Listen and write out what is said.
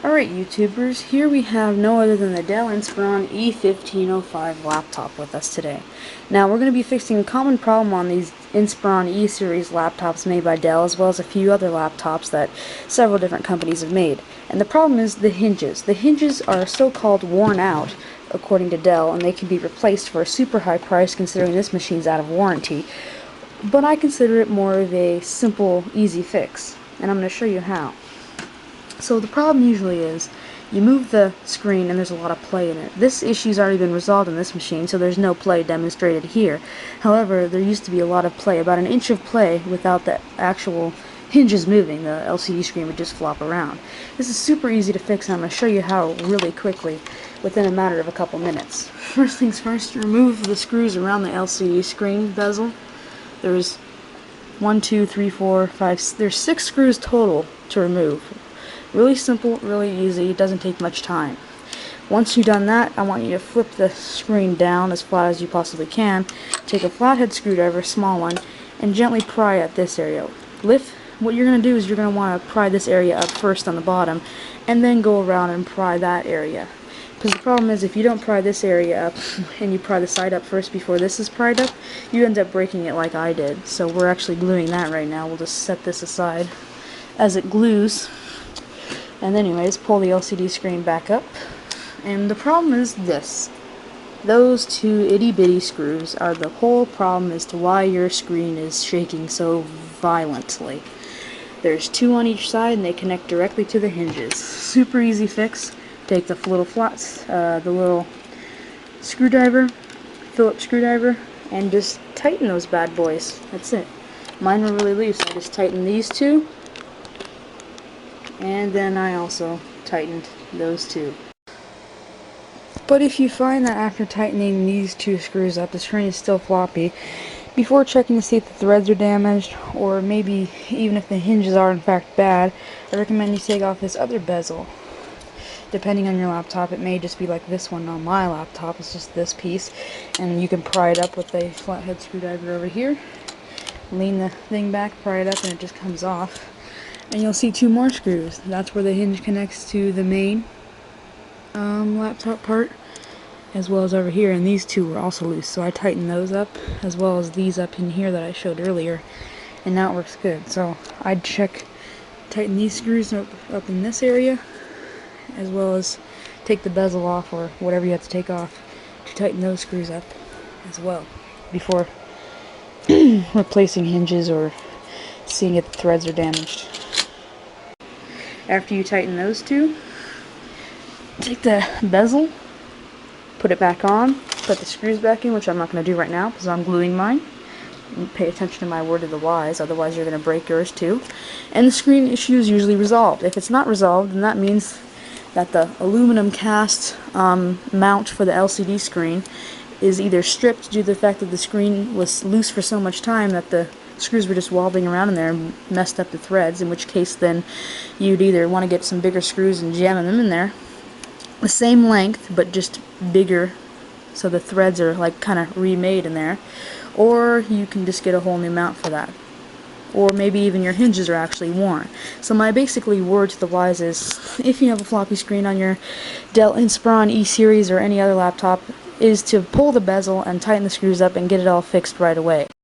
Alright YouTubers, here we have no other than the Dell Inspiron E1505 laptop with us today. Now we're going to be fixing a common problem on these Inspiron E-series laptops made by Dell, as well as a few other laptops that several different companies have made. And the problem is the hinges. The hinges are so-called worn out, according to Dell, and they can be replaced for a super high price considering this machine's out of warranty. But I consider it more of a simple, easy fix, and I'm going to show you how. So the problem usually is, you move the screen and there's a lot of play in it. This issue's already been resolved in this machine, so there's no play demonstrated here. However, there used to be a lot of play, about an inch of play without the actual hinges moving. The LCD screen would just flop around. This is super easy to fix, and I'm going to show you how really quickly, within a matter of a couple minutes. First things first, remove the screws around the LCD screen bezel. There's 1, 2, 3, 4, 5, there's 6 screws total to remove. Really simple, really easy, it doesn't take much time. Once you've done that, I want you to flip the screen down as flat as you possibly can, take a flathead screwdriver, small one, and gently pry at this area. What you're going to do is you're going to want to pry this area up first on the bottom, and then go around and pry that area. Because the problem is, if you don't pry this area up, and you pry the side up first before this is pried up, you end up breaking it like I did. So we're actually gluing that right now. We'll just set this aside as it glues. And anyways, pull the LCD screen back up. And the problem is this. Those two itty-bitty screws are the whole problem as to why your screen is shaking so violently. There's 2 on each side and they connect directly to the hinges. Super easy fix. Take the little the little screwdriver, Phillips screwdriver, and just tighten those bad boys. That's it. Mine were really loose. I just tightened these two. And then I also tightened those two. But if you find that after tightening these 2 screws up, the screen is still floppy, before checking to see if the threads are damaged, or maybe even if the hinges are in fact bad, I recommend you take off this other bezel. Depending on your laptop, it may just be like this one on my laptop. It's just this piece, and you can pry it up with a flathead screwdriver over here. Lean the thing back, pry it up, and it just comes off. And you'll see 2 more screws. That's where the hinge connects to the main laptop part, as well as over here, and these 2 were also loose, so I tightened those up, as well as these up in here that I showed earlier, and now it works good. So I'd tighten these screws up in this area, as well as take the bezel off, or whatever you have to take off, to tighten those screws up as well, before replacing hinges or seeing if the threads are damaged. After you tighten those 2, take the bezel, put it back on, put the screws back in, which I'm not going to do right now because I'm gluing mine. Pay attention to my word of the wise, otherwise you're going to break yours too. And the screen issue is usually resolved. If it's not resolved, then that means that the aluminum cast mount for the LCD screen is either stripped due to the fact that the screen was loose for so much time that the screws were just wobbling around in there and messed up the threads, in which case then you'd either want to get some bigger screws and jam them in there, the same length but just bigger, so the threads are like kind of remade in there, or you can just get a whole new mount for that. Or maybe even your hinges are actually worn. So my basically word to the wise is, if you have a floppy screen on your Dell Inspiron E-series or any other laptop, is to pull the bezel and tighten the screws up and get it all fixed right away.